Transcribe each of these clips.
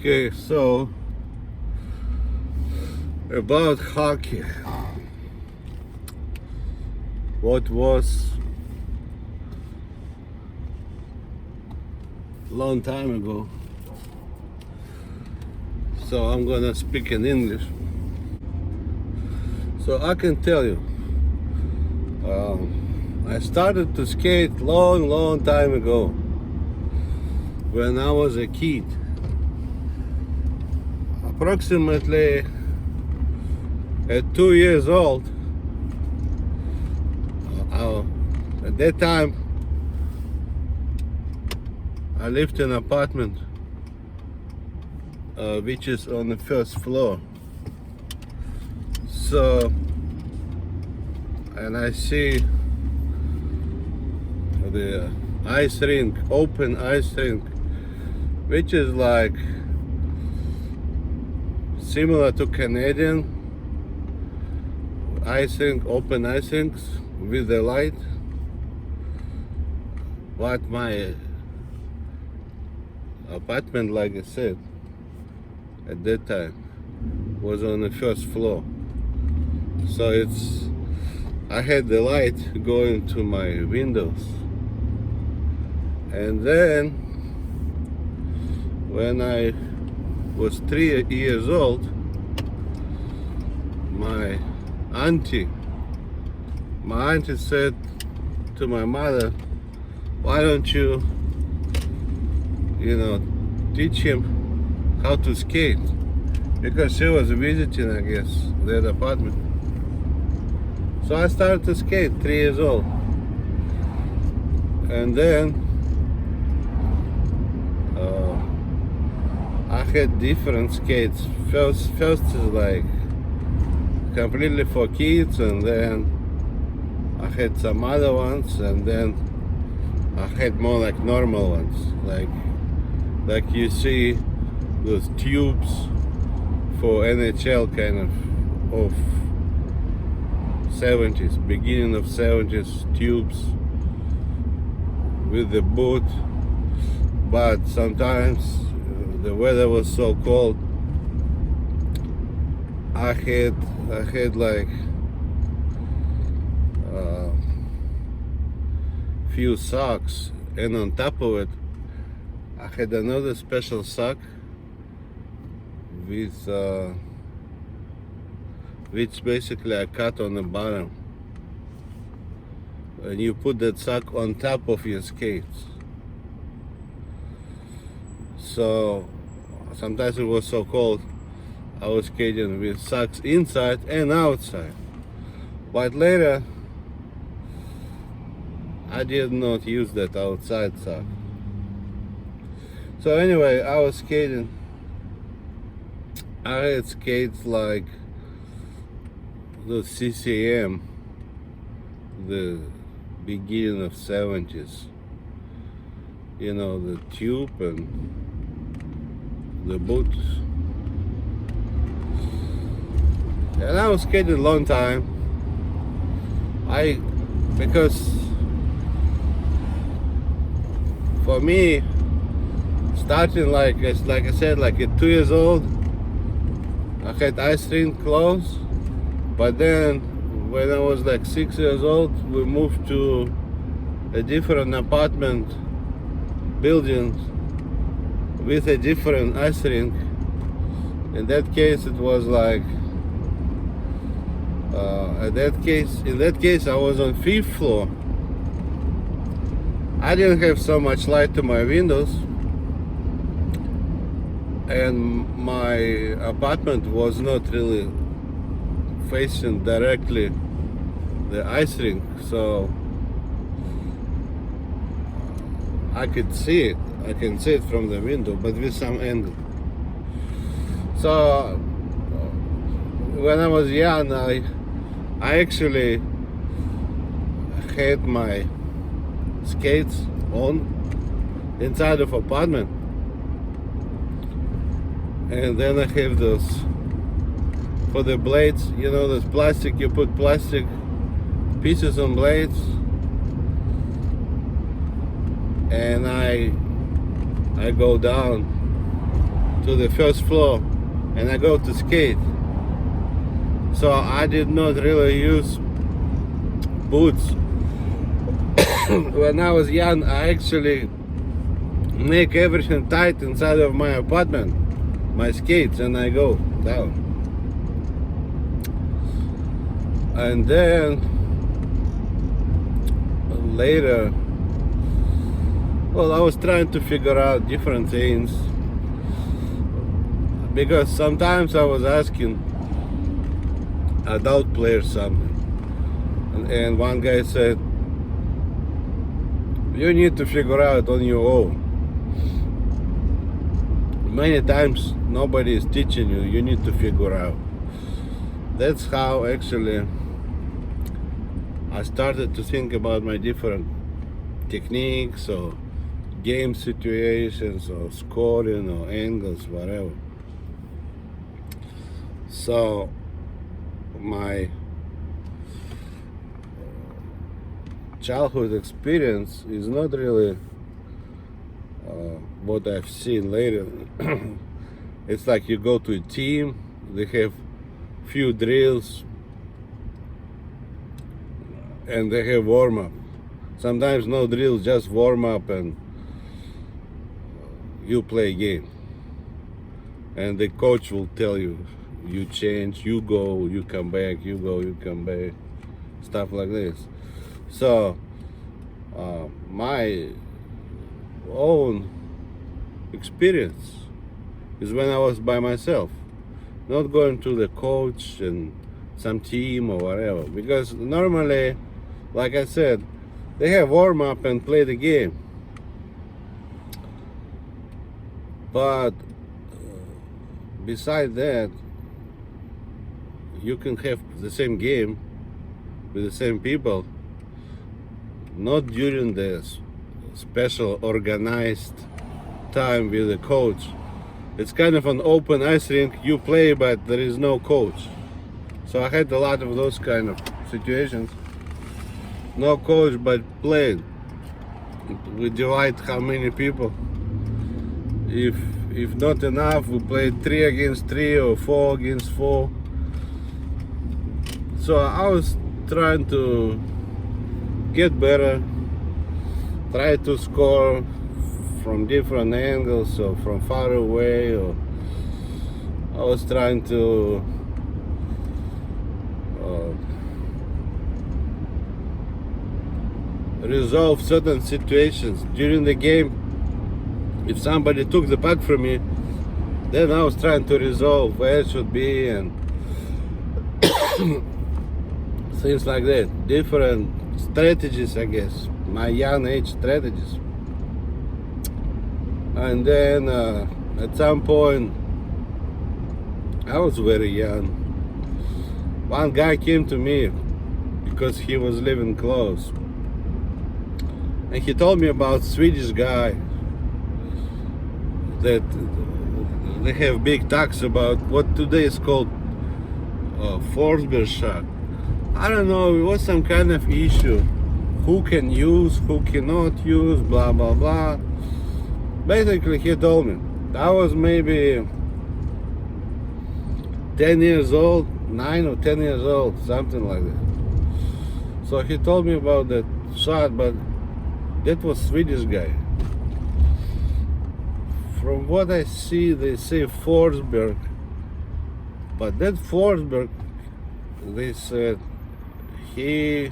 Okay, so about hockey. What was long time ago. So I'm gonna speak in English. So I can tell you, I started to skate long time ago when I was a kid. Approximately at 2 years old. At that time, I lived in an apartment which is on the first floor. So, and I see the ice rink, open ice rink, which is like similar to Canadian ice rink, open ice rinks with the light. But my apartment, like I said, at that time was on the first floor. So I had the light going to my windows. And then when I was 3 years old, my auntie said to my mother, why don't you teach him how to skate? Because she was visiting, I guess, that apartment. So I started to skate 3 years old. And then I had different skates. First is like completely for kids, and then I had some other ones, and then I had more like normal ones, like you see those tubes for NHL kind of 70s, beginning of 70s tubes with the boot. But sometimes the weather was so cold, I had like few socks, and on top of it I had another special sock with which basically I cut on the bottom, and you put that sock on top of your skates. So sometimes it was so cold, I was skating with socks inside and outside. But later, I did not use that outside sock. So anyway, I was skating. I had skates like the CCM, the beginning of 70s. The tube and the boots. And I was skating a long time. Because for me, starting like I said, like at 2 years old, I had ice rink clothes. But then when I was like 6 years old, we moved to a different apartment building with a different ice rink. In that case, it was like in that case I was on 5th floor. I didn't have so much light to my windows, and my apartment was not really facing directly the ice rink, so I could see it. I can see it from the window, but with some angle. So when I was young, I actually had my skates on inside of apartment, and then I have those for the blades, those plastic, you put plastic pieces on blades, and I go down to the first floor and I go to skate. So I did not really use boots. When I was young, I actually make everything tight inside of my apartment, my skates, and I go down. And then later, well, I was trying to figure out different things, because sometimes I was asking adult players something, and one guy said, you need to figure out on your own. Many times nobody is teaching you, you need to figure out. That's how actually I started to think about my different techniques or game situations or scoring or angles, whatever. So my childhood experience is not really what I've seen later. It's like you go to a team, they have few drills and they have warm up. Sometimes no drills, just warm up, and you play a game. And the coach will tell you, you change, you go, you come back, you go, you come back, stuff like this. So my own experience is when I was by myself, not going to the coach and some team or whatever, because normally, like I said, they have warm up and play the game. But beside that, you can have the same game with the same people, not during the special organized time with the coach. It's kind of an open ice rink, you play but there is no coach. So I had a lot of those kind of situations. No coach but played. We divide how many people. If not enough, we played 3 against 3 or 4 against 4. So I was trying to get better, try to score from different angles or from far away, or I was trying to resolve certain situations during the game. If somebody took the puck from me, then I was trying to resolve where it should be and things like that. Different strategies, I guess, my young age strategies. And then at some point, I was very young. One guy came to me because he was living close, and he told me about Swedish guy that they have big talks about what today is called Forsberg shot. I don't know, it was some kind of issue. Who can use, who cannot use, blah, blah, blah. Basically, he told me. I was maybe 10 years old, 9 or 10 years old, something like that. So he told me about that shot, but that was Swedish guy. From what I see, they say Forsberg, but that Forsberg, they said he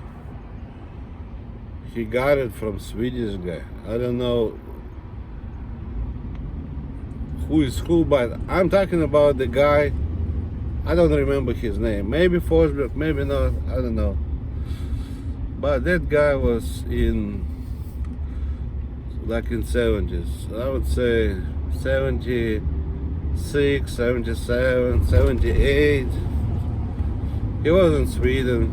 got it from Swedish guy. I don't know who is who, but I'm talking about the guy. I don't remember his name. Maybe Forsberg, maybe not. I don't know. But that guy was in 70s. I would say 76, 77, 78. He was in Sweden.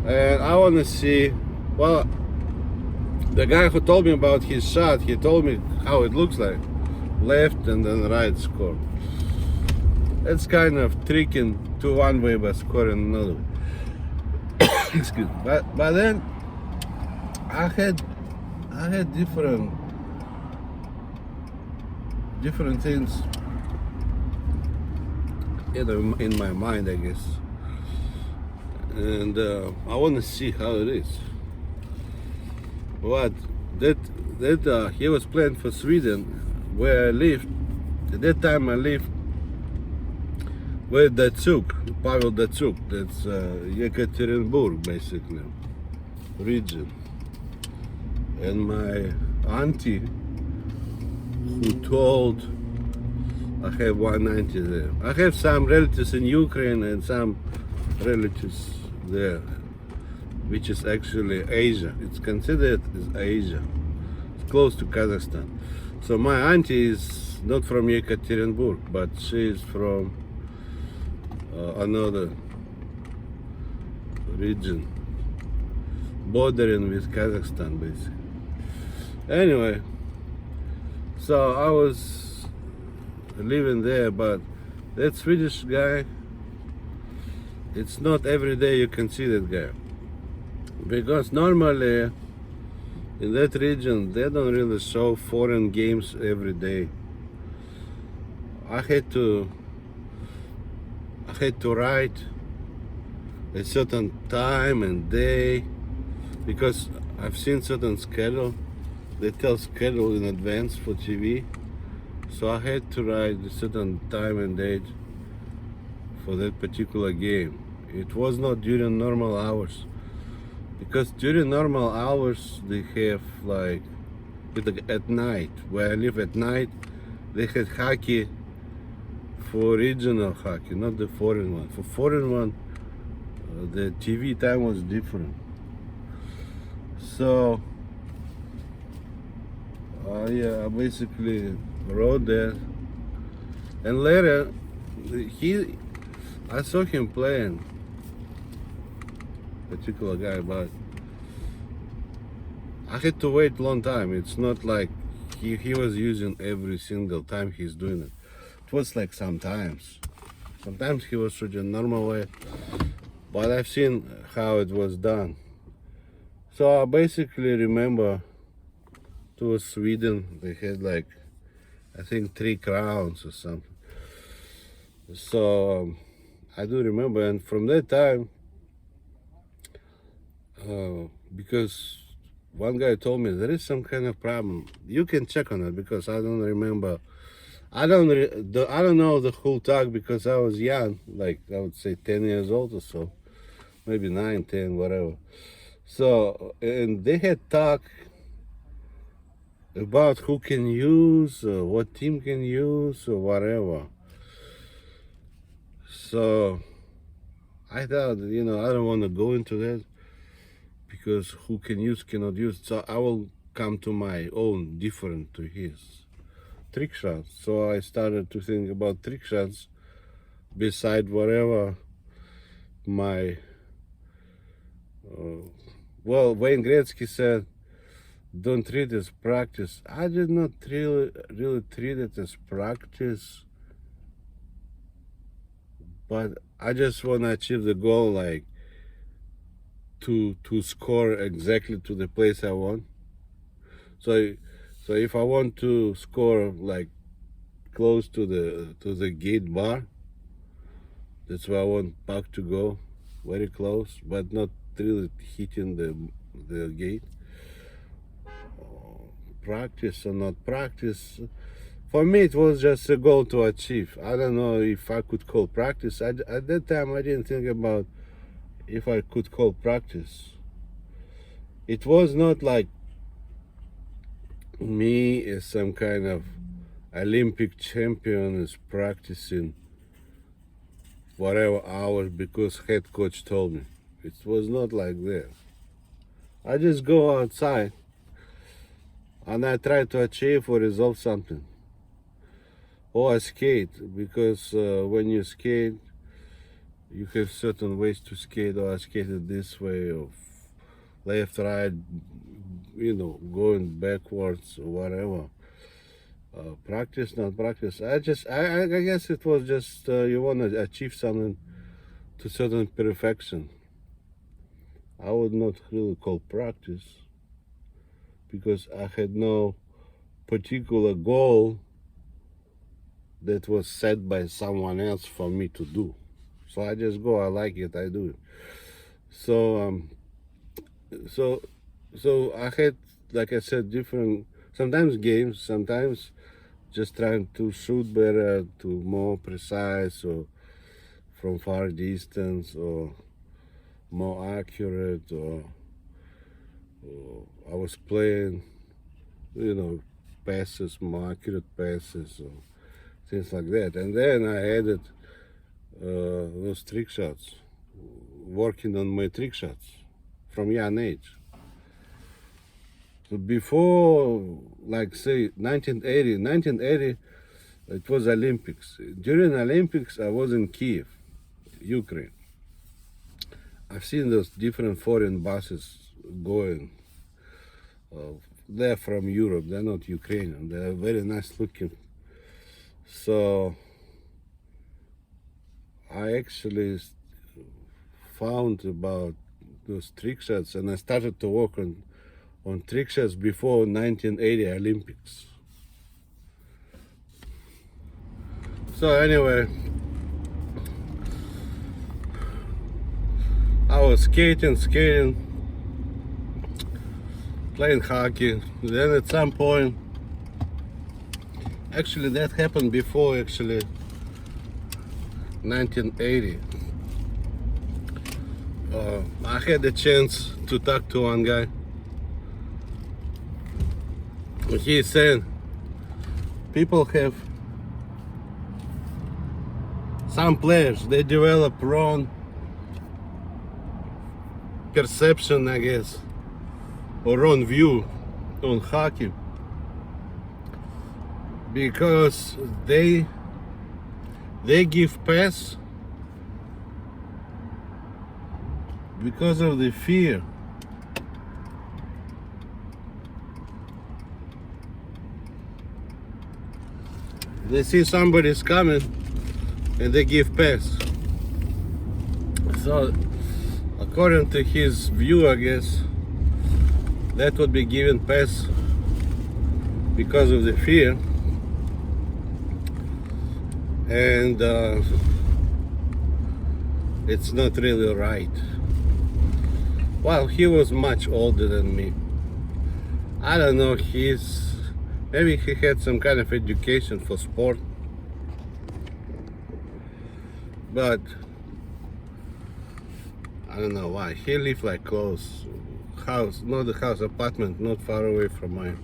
And I want to see, well, the guy who told me about his shot, he told me how it looks like. Left and then right score. It's kind of tricking to one way but scoring another way. Excuse me. But then I had different different things, you know, in my mind, I guess. And I want to see how it is. But that he was playing for Sweden, where I lived. At that time, I lived with Datsuk, Pavel Datsuk. That's Yekaterinburg, basically, region. And my auntie, who told, I have 190 there. I have some relatives in Ukraine and some relatives there, which is actually Asia. It's considered as Asia. It's close to Kazakhstan. So my auntie is not from Yekaterinburg, but she is from another region bordering with Kazakhstan, basically. Anyway, so I was living there, but that Swedish guy, it's not every day you can see that guy, because normally in that region they don't really show foreign games every day. I had to write a certain time and day, because I've seen certain schedule. They tell schedule in advance for TV, so I had to write a certain time and date for that particular game. It was not during normal hours, because during normal hours they have like at night, where I live at night, they had hockey for regional hockey, not the foreign one. For foreign one, the TV time was different. So I basically wrote there, and later I saw him playing, particular guy, but I had to wait a long time. It's not like he was using every single time he's doing it. It was like sometimes he was shooting normal way, but I've seen how it was done. So I basically remember to Sweden, they had like, I think 3 crowns or something. So I do remember, and from that time, because one guy told me there is some kind of problem. You can check on it, because I don't remember. I don't know the whole talk, because I was young, like I would say 10 years old or so, maybe 9, 10, whatever. So, and they had talk about who can use, what team can use, or whatever. So I thought, you know, I don't want to go into that, because who can use, cannot use. So I will come to my own, different to his trick shots. So I started to think about trick shots beside whatever my well, Wayne Gretzky said, don't treat it as practice. I did not really treat it as practice, but I just want to achieve the goal, like to score exactly to the place I want. So if I want to score like close to the gate bar, that's where I want puck to go, very close, but not really hitting the gate. Practice or not practice, for me it was just a goal to achieve. I don't know if I could call practice. At that time I didn't think about if I could call practice. It was not like me as some kind of Olympic champion is practicing whatever hours because head coach told me. It was not like that. I just go outside and I try to achieve or resolve something. Or I skate, because when you skate, you have certain ways to skate. Or I skated this way, or left, right, you know, going backwards or whatever. Practice, not practice. I guess it was just you want to achieve something to certain perfection. I would not really call practice, because I had no particular goal that was set by someone else for me to do. So I just go, I like it, I do it. So so I had, like I said, different, sometimes games, sometimes just trying to shoot better, to more precise, or from far distance, or more accurate, or I was playing, passes, more accurate passes, or things like that. And then I added those trick shots, working on my trick shots from young age. So before, like say 1980, it was Olympics. During Olympics, I was in Kiev, Ukraine. I've seen those different foreign buses going. They're from Europe. They're not Ukrainian. They're very nice looking. So I actually found about those trick shots, and I started to work on trick shots before 1980 Olympics. So anyway, I was skating, playing hockey. Then at some point, actually that happened before 1980. I had the chance to talk to one guy. He said people have, some players, they develop wrong perception, I guess, or wrong view on hockey, because they give pass because of the fear. They see somebody's coming and they give pass. So according to his view, I guess, that would be given pass because of the fear. And it's not really right. Well, he was much older than me. I don't know, maybe he had some kind of education for sport. But I don't know why. He lived like close. Apartment, not far away from mine.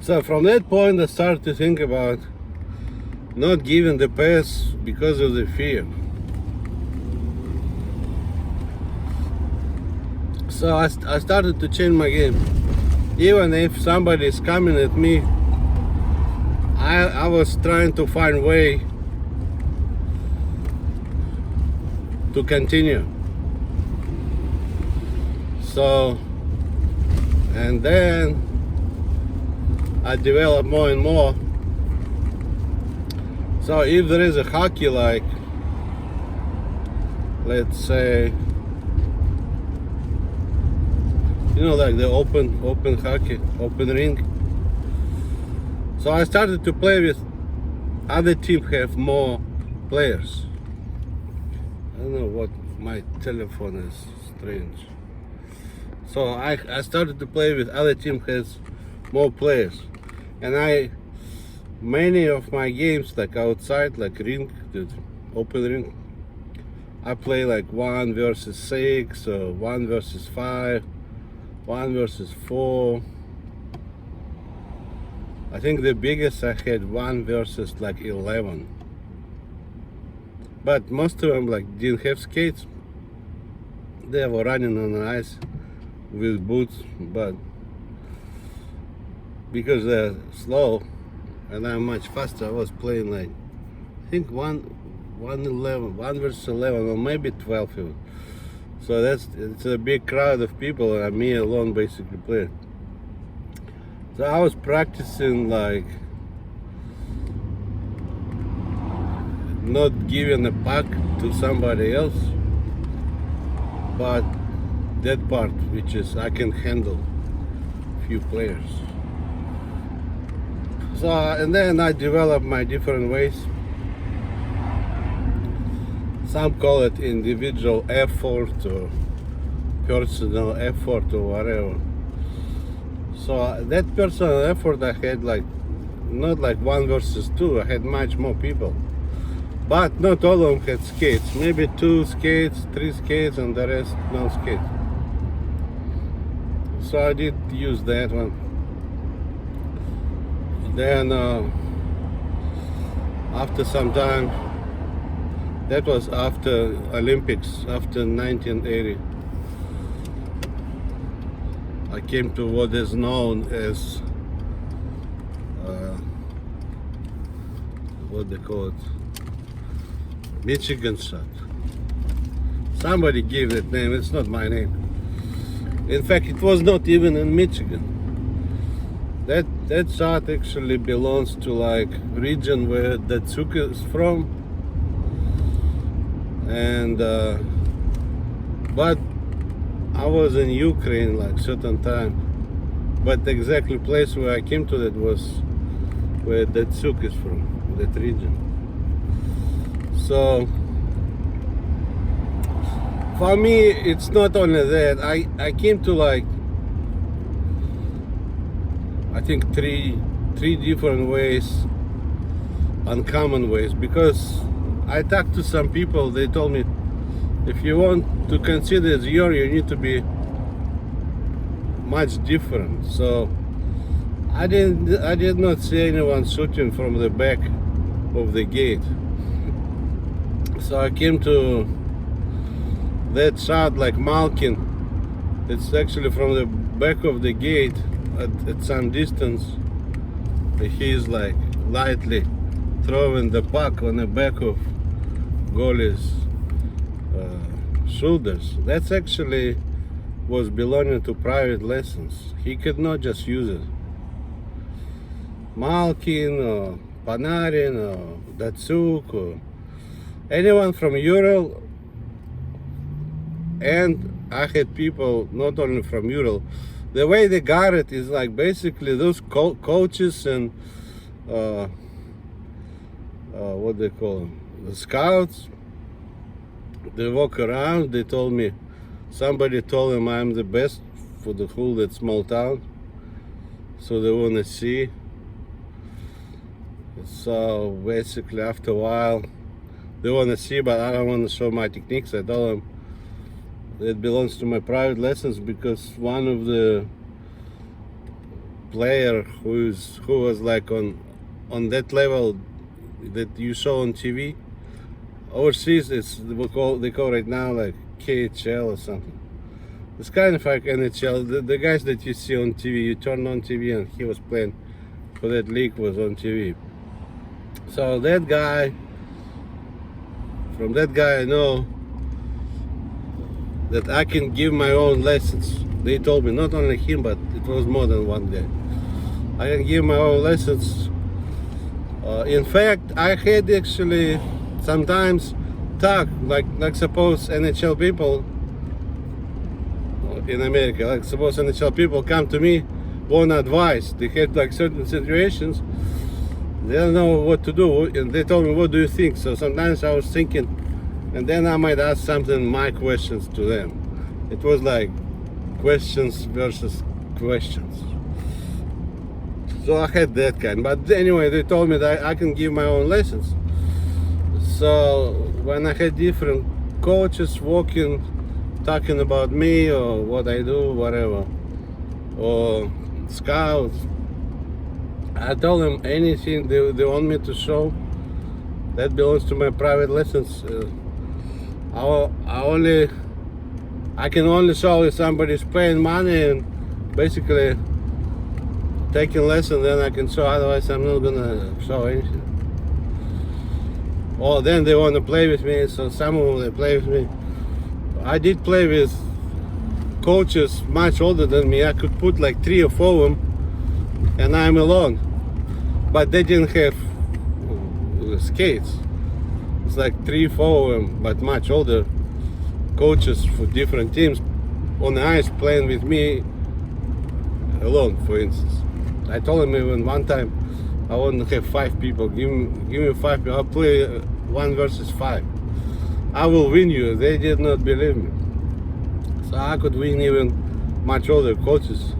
So from that point I started to think about not giving the pass because of the fear. So I started to change my game. Even if somebody is coming at me, I was trying to find a way to continue. So, and then I developed more and more. So if there is a hockey, like, let's say, like the open hockey, open ring. So I started to play with other teams have more players. I don't know what, my telephone is strange. So I started to play with other team has more players, and many of my games, like outside, like ring, the open ring, I play like 1 versus 6 or 1 versus 5, 1 versus 4. I think the biggest I had 1 versus like 11. But most of them like didn't have skates. They were running on the ice with boots, but because they're slow and I'm much faster, I was playing like, I think 1 versus 11, or maybe 12 even. So it's a big crowd of people, and me alone basically playing. So I was practicing like not giving a puck to somebody else, but that part, which is I can handle few players. So and then I developed my different ways. Some call it individual effort or personal effort or whatever. So that personal effort I had like not like 1 versus 2. I had much more people, but not all of them had skates. Maybe 2 skates, 3 skates, and the rest no skates. So I did use that one. Then after some time, that was after Olympics, after 1980, I came to what is known as what they call it, Michigan shot. Somebody gave that name. It's not my name. In fact, it was not even in Michigan. That shot actually belongs to like region where Datsyuk is from, and but I was in Ukraine like certain time, but the exactly place where I came to that was where Datsyuk is from, that region. So for me, it's not only that. I came to like, I think three different ways, uncommon ways, because I talked to some people. They told me if you want to consider as your, you need to be much different. So I did not see anyone shooting from the back of the gate. So I came to that shot like Malkin. It's actually from the back of the gate at some distance. He's like lightly throwing the puck on the back of goalie's shoulders. That's actually was belonging to private lessons. He could not just use it. Malkin or Panarin or Datsyuk or anyone from Ural, and I had people not only from Ural. The way they got it is like basically those coaches and what they call them, the scouts. They walk around. They told me, somebody told them I'm the best for the whole that small town, so they want to see. So basically, after a while, they want to see, but I don't want to show my techniques. I told them it belongs to my private lessons, because one of the player who was like on that level that you saw on TV overseas, they call right now like KHL or something. It's kind of like NHL. The guys that you see on TV, you turn on TV and he was playing for that league, was on TV. So that guy, from that guy I know that I can give my own lessons. They told me, not only him, but it was more than one day. I can give my own lessons. In fact, I had actually sometimes talk like suppose NHL people in America, like suppose NHL people come to me, want advice. They had like certain situations, they don't know what to do, and they told me, what do you think? So sometimes I was thinking, and then I might ask something, my questions to them. It was like questions versus questions. So I had that kind. But anyway, they told me that I can give my own lessons. So when I had different coaches walking, talking about me or what I do, whatever, or scouts, I told them anything they want me to show, that belongs to my private lessons. I can only show if somebody's paying money and basically taking lessons, then I can show, otherwise I'm not gonna show anything. Or then they want to play with me, so some of them they play with me. I did play with coaches much older than me. I could put like 3 or 4 of them and I'm alone. But they didn't have skates. It's like 3, 4 of them, but much older coaches for different teams on the ice playing with me alone, for instance. I told him even one time, I want to have 5 people. Give me 5 people. I'll play 1 versus 5. I will win you. They did not believe me. So I could win even much older coaches.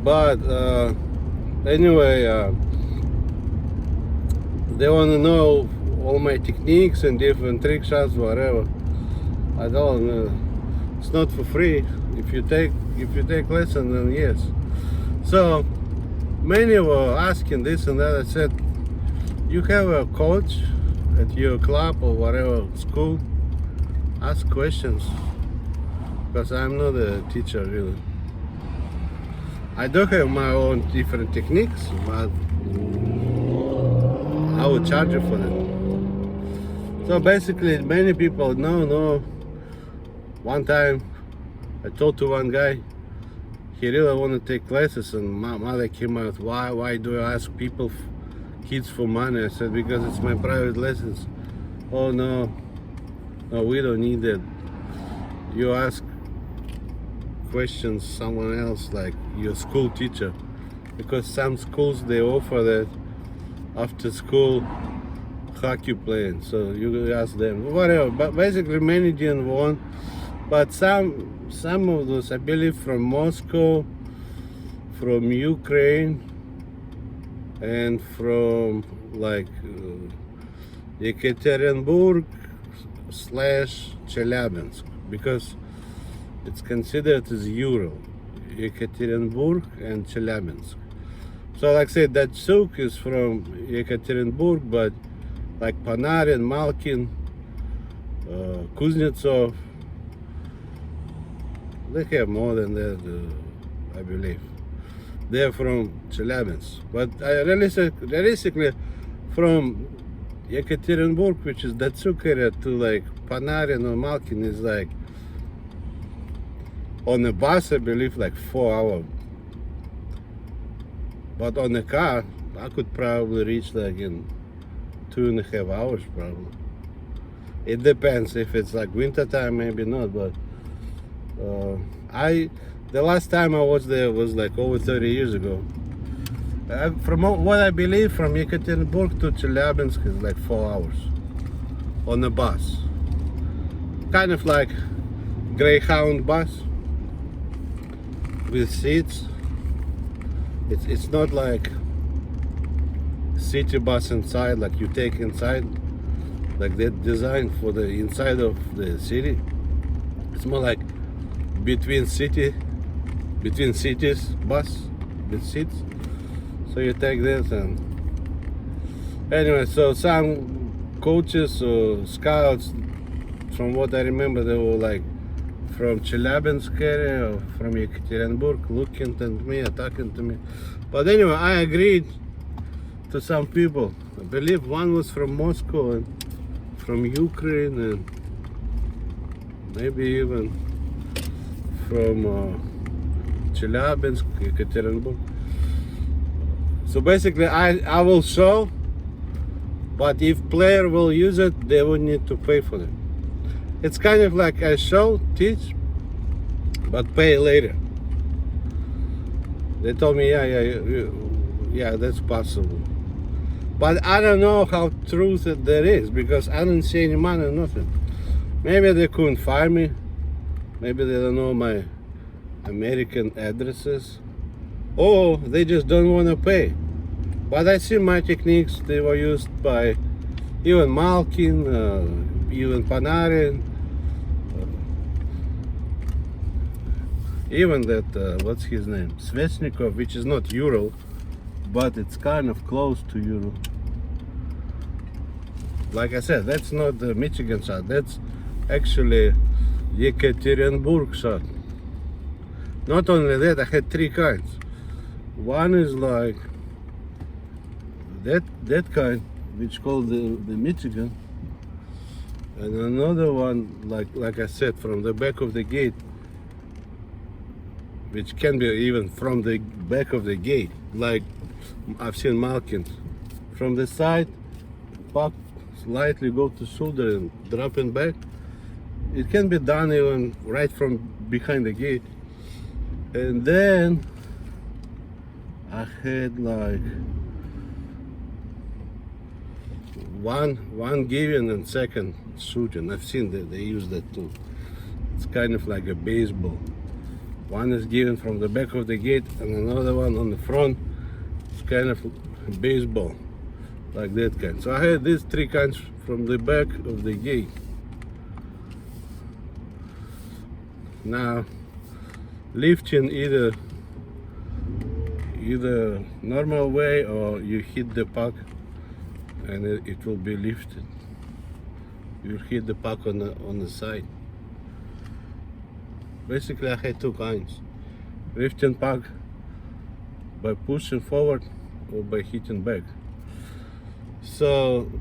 But anyway, they want to know all my techniques and different trick shots, whatever. I don't know. It's not for free. If you take lesson, then yes. So many were asking this and that. I said, you have a coach at your club or whatever school, ask questions, because I'm not a teacher really. I do have my own different techniques, but I will charge you for that. So basically, many people no. One time, I told to one guy, he really want to take classes, and my mother came out, why do I ask people, kids for money? I said, because it's my private lessons. Oh no, we don't need that. You ask questions someone else, like your school teacher, because some schools they offer that after school hockey playing, so you ask them whatever. But basically many didn't want, but some of those, I believe, from Moscow, from Ukraine, and from like Yekaterinburg / Chelyabinsk, because it's considered as Ural, Yekaterinburg and Chelyabinsk. So like I said, Datsuk is from Yekaterinburg, but like Panarin, Malkin, Kuznetsov, they have more than that, I believe. They're from Chelyabinsk. But realistically, from Yekaterinburg, which is Datsuk area, to like Panarin or Malkin is like, on a bus, I believe, like 4 hours. But on a car, I could probably reach like in 2.5 hours, probably. It depends. If it's like winter time, maybe not. But the last time I was there was like over 30 years ago. From what I believe, from Yekaterinburg to Chelyabinsk is like 4 hours on a bus. Kind of like Greyhound bus with seats. It's not like city bus inside, like you take inside, like they're designed for the inside of the city. It's more like between cities bus with seats. So you take this, and anyway, so some coaches or scouts, from what I remember, they were like from Chelyabinsk area or from Yekaterinburg, looking at me, talking to me. But anyway, I agreed to some people. I believe one was from Moscow and from Ukraine, and maybe even from Chelyabinsk, Yekaterinburg. So basically, I will show, but if player will use it, they will need to pay for it. It's kind of like I show, teach, but pay later. They told me, yeah, that's possible. But I don't know how true that is, because I don't see any money, nothing. Maybe they couldn't fire me. Maybe they don't know my American addresses. Or they just don't want to pay. But I see my techniques, they were used by even Malkin, even Panarin, even that, what's his name, Svechnikov, which is not Ural, but it's kind of close to Ural. Like I said, that's not the Michigan shot, that's actually Yekaterinburg shot. Not only that, I had 3 kinds. One is like that kind, which called the Michigan, and another one, like I said, from the back of the gate, which can be even from the back of the gate, like I've seen Malkins. From the side, pop, slightly go to shoulder and dropping back. It can be done even right from behind the gate. And then I had like one given and second shooting. I've seen that they use that too. It's kind of like a baseball. One is given from the back of the gate and another one on the front. It's kind of baseball, like that kind. So I had these three kinds from the back of the gate. Now, lifting either normal way or you hit the puck and it will be lifted. You hit the puck on the side. Basically, I had two kinds: lifting puck by pushing forward or by hitting back. So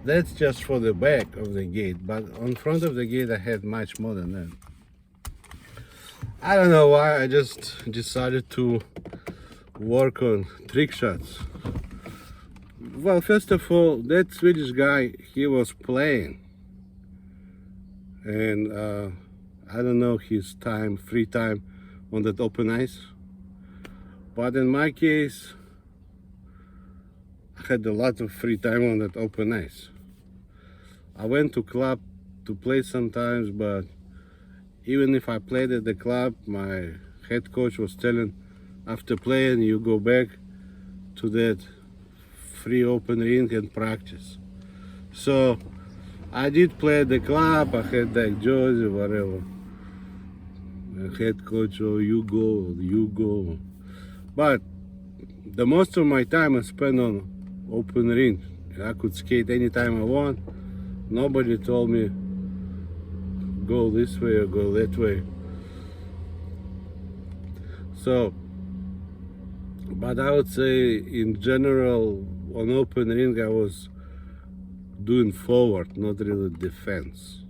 that's just for the back of the gate, but on front of the gate I had much more than that. I don't know why, I just decided to work on trick shots. Well, first of all, that Swedish guy, he was playing, and I don't know his free time on that open ice, but in my case I had a lot of free time on that open ice. I went to club to play sometimes, but even if I played at the club, my head coach was telling, after playing you go back to that free open ring and practice. So I did play at the club, I had that jersey, whatever. The head coach, oh, you go. But the most of my time I spent on open ring. I could skate anytime I want. Nobody told me go this way or go that way. So, but I would say in general on open ring I was doing forward, not really defense.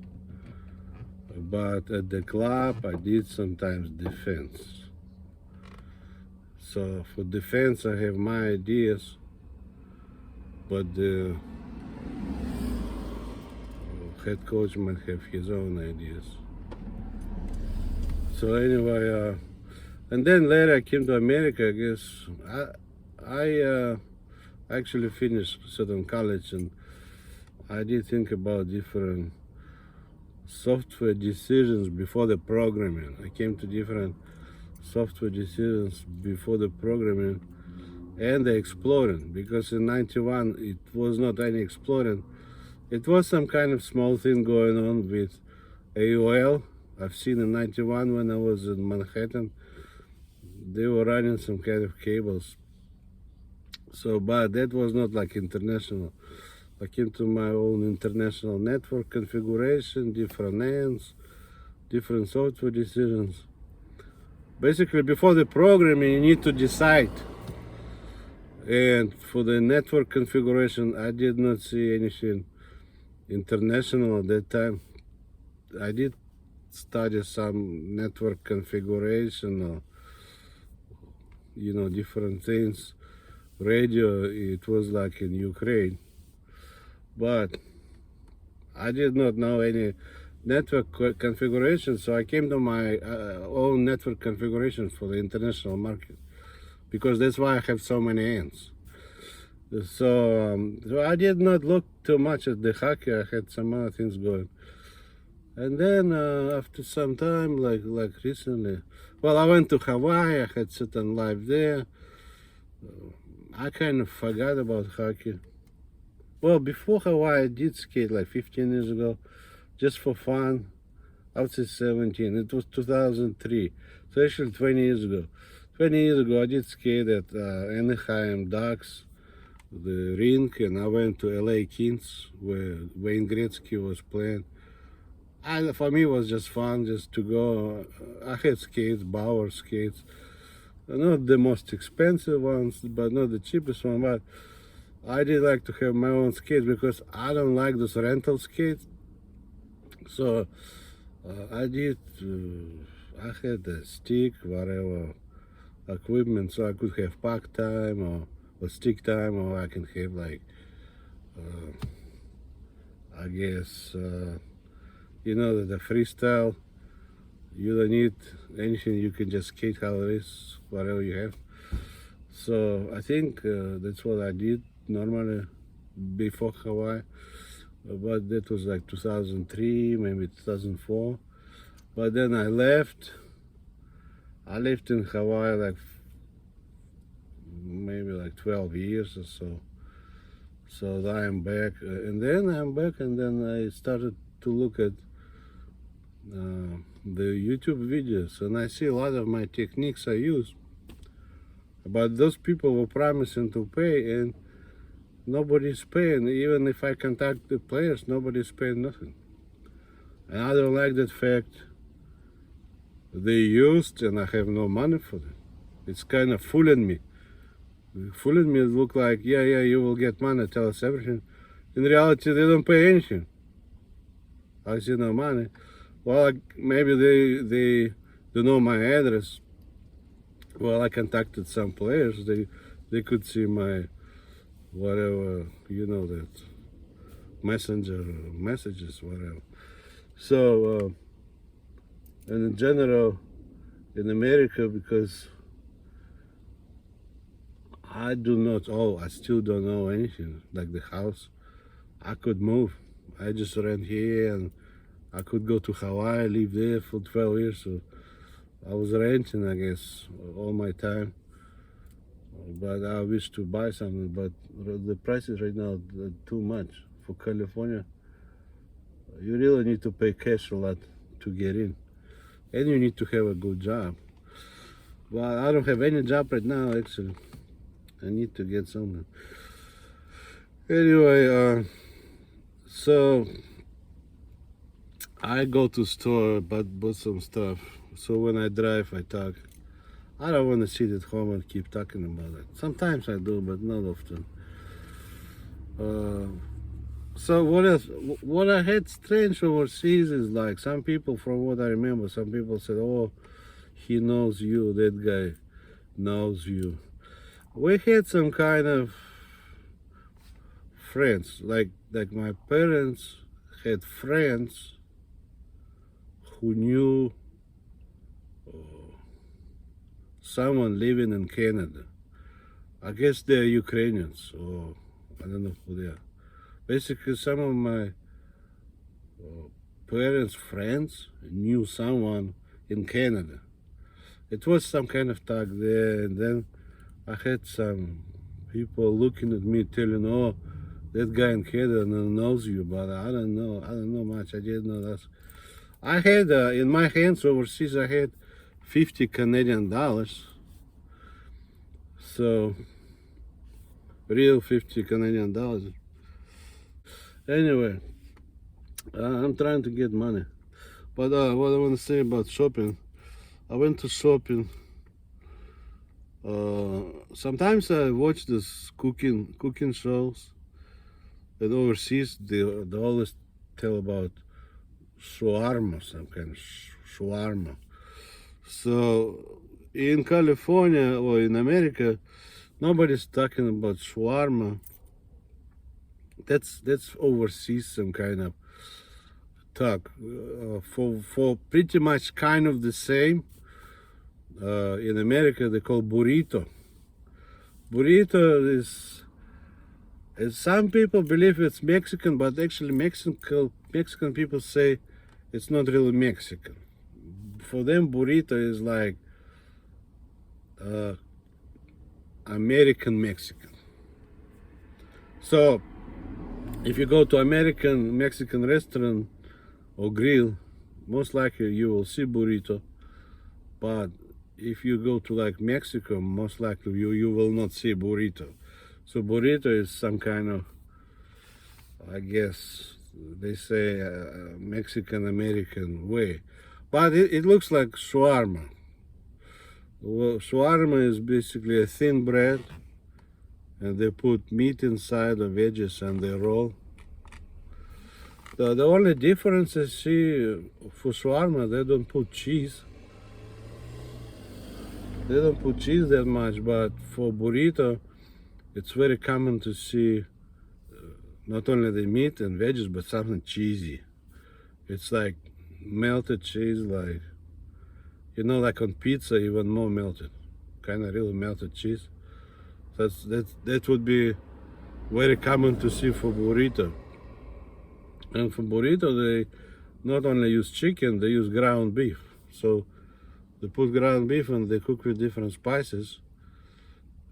But at the club I did sometimes defense. So for defense I have my ideas, but the head coach might have his own ideas. So anyway, and then later I came to America. I guess I actually finished Southern College, and I did think about different software decisions before the programming. I came to different software decisions before the programming and the exploring, because in '91 it was not any exploring. It was some kind of small thing going on with AOL. I've seen in '91 when I was in Manhattan, they were running some kind of cables. So, but that was not like international. I came to my own international network configuration, different ends, different software decisions. Basically, before the programming, you need to decide. And for the network configuration, I did not see anything international at that time. I did study some network configuration or different things. Radio, it was like in Ukraine, but I did not know any network configuration, so I came to my own network configuration for the international market, because that's why I have so many ends. So I did not look too much at the hockey. I had some other things going. And then after some time, like recently, well, I went to Hawaii. I had certain life there. I kind of forgot about hockey. Well, before Hawaii, I did skate like 15 years ago, just for fun. I would say 17. It was 2003. So actually 20 years ago. 20 years ago, I did skate at Anaheim Ducks, the rink, and I went to LA Kings where Wayne Gretzky was playing. And for me, it was just fun just to go. I had skates, Bauer skates, not the most expensive ones, but not the cheapest one. But I did like to have my own skates because I don't like those rental skates. So I did. I had a stick, whatever equipment, so I could have puck time or stick time, or I can have like, I guess, the freestyle. You don't need anything. You can just skate how it is, whatever you have. So I think that's what I did normally before Hawaii. But that was like 2003, maybe 2004. But then I left. I lived in Hawaii like maybe like 12 years or so. So I'm back, and then I'm back, and then I started to look at the YouTube videos, and I see a lot of my techniques I use. But those people were promising to pay, and nobody's paying. Even if I contact the players, nobody's paying nothing. And I don't like that fact. They used, and I have no money for them. It's kind of fooling me. Fooling me look like, yeah, you will get money, tell us everything. In reality, they don't pay anything. I see no money. Well, maybe they know my address. Well, I contacted some players. They could see my whatever, that messenger messages, whatever. So, and in general, in America, because I still don't know anything, like the house. I could move. I just rent here, and I could go to Hawaii, live there for 12 years. So I was renting, I guess, all my time. But I wish to buy something, but the prices right now are too much for California. You really need to pay cash a lot to get in, and you need to have a good job. Well, I don't have any job right now, actually. I need to get something. Anyway, so I go to store, but bought some stuff. So when I drive, I talk. I don't want to sit at home and keep talking about it. Sometimes I do, but not often. So what else? What I had strange overseas is like some people, from what I remember, some people said, "Oh, he knows you. That guy knows you." We had some kind of friends, like my parents had friends who knew someone living in Canada. I guess they're Ukrainians, or I don't know who they are. Basically, some of my parents' friends knew someone in Canada. It was some kind of talk there, and then I had some people looking at me telling, "Oh, that guy in Canada knows you," but I don't know much. I didn't know that. I had in my hands overseas, I had 50 Canadian dollars. So, real 50 Canadian dollars. Anyway, I'm trying to get money. But what I want to say about shopping, I went to shopping. Sometimes I watch this cooking shows, and overseas they always tell about shawarma, some kind of shawarma. So in California or in America, nobody's talking about shawarma. That's overseas, some kind of talk. For pretty much kind of the same. In America, they call burrito. Burrito is some people believe it's Mexican, but actually Mexican people say it's not really Mexican. For them, burrito is like American Mexican. So if you go to American Mexican restaurant or grill, most likely you will see burrito. But if you go to like Mexico, most likely you will not see burrito. So burrito is some kind of, I guess they say, Mexican American way. But it looks like shawarma. Well, shawarma is basically a thin bread, and they put meat inside or veggies, and they roll. The only difference I see for shawarma, they don't put cheese. They don't put cheese that much, but for burrito, it's very common to see not only the meat and veggies, but something cheesy. It's like melted cheese, like, like on pizza, even more melted. Kind of really melted cheese. That would be very common to see for burrito. And for burrito, they not only use chicken, they use ground beef. So they put ground beef and they cook with different spices.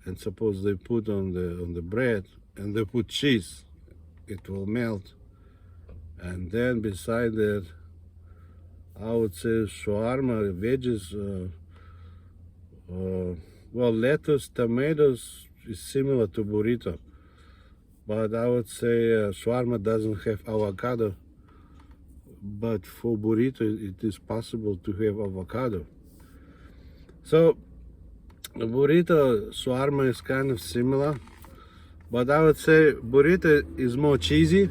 And suppose they put on the bread and they put cheese, it will melt. And then beside that, I would say shawarma, veggies, well, lettuce, tomatoes is similar to burrito. But I would say shawarma doesn't have avocado. But for burrito, it is possible to have avocado. So burrito, shawarma is kind of similar. But I would say burrito is more cheesy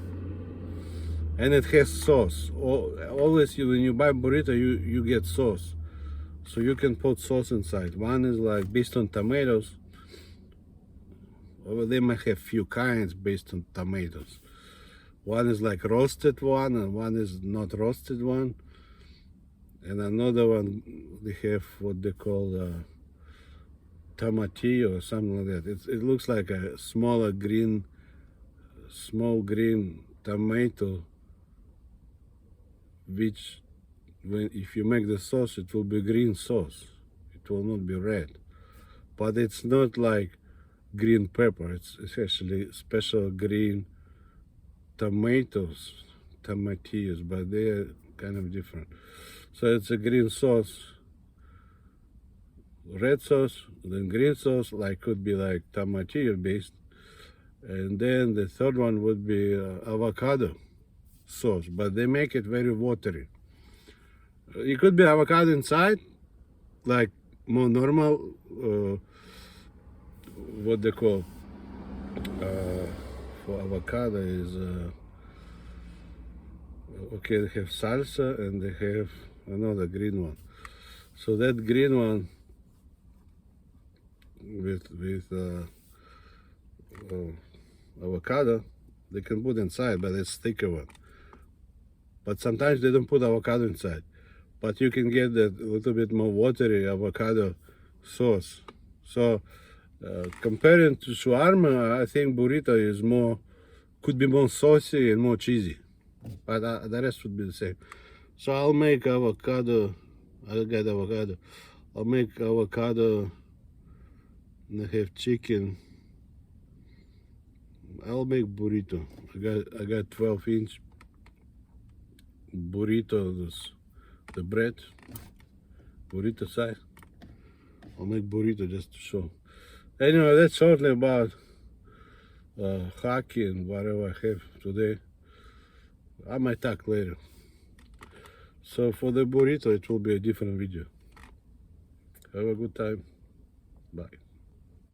and it has sauce. Always when you buy burrito, you get sauce. So you can put sauce inside. One is like based on tomatoes. Or they might have few kinds based on tomatoes. One is like roasted one, and one is not roasted one. And another one, they have what they call tomatillo or something like that. It looks like a small green tomato, which if you make the sauce, it will be green sauce. It will not be red. But it's not like green pepper. It's actually special green tomatillos, but they're kind of different. So it's a green sauce, red sauce, then green sauce, like could be like tomatillo based, and then the third one would be avocado sauce, but they make it very watery. It could be avocado inside, like more normal, what they call for avocado is okay, they have salsa and they have another green one. So that green one with avocado, they can put inside, but it's thicker one. But sometimes they don't put avocado inside. But you can get that a little bit more watery avocado sauce. So comparing to shawarma, I think burrito is could be more saucy and more cheesy. But the rest would be the same. So I'll make avocado. I'll get avocado. I'll make avocado and I have chicken. I'll make burrito. I got 12-inch burrito, the bread, burrito size. I'll make burrito just to show. Anyway, that's shortly about hockey and whatever I have today. I might talk later. So for the burrito, it will be a different video. Have a good time. Bye.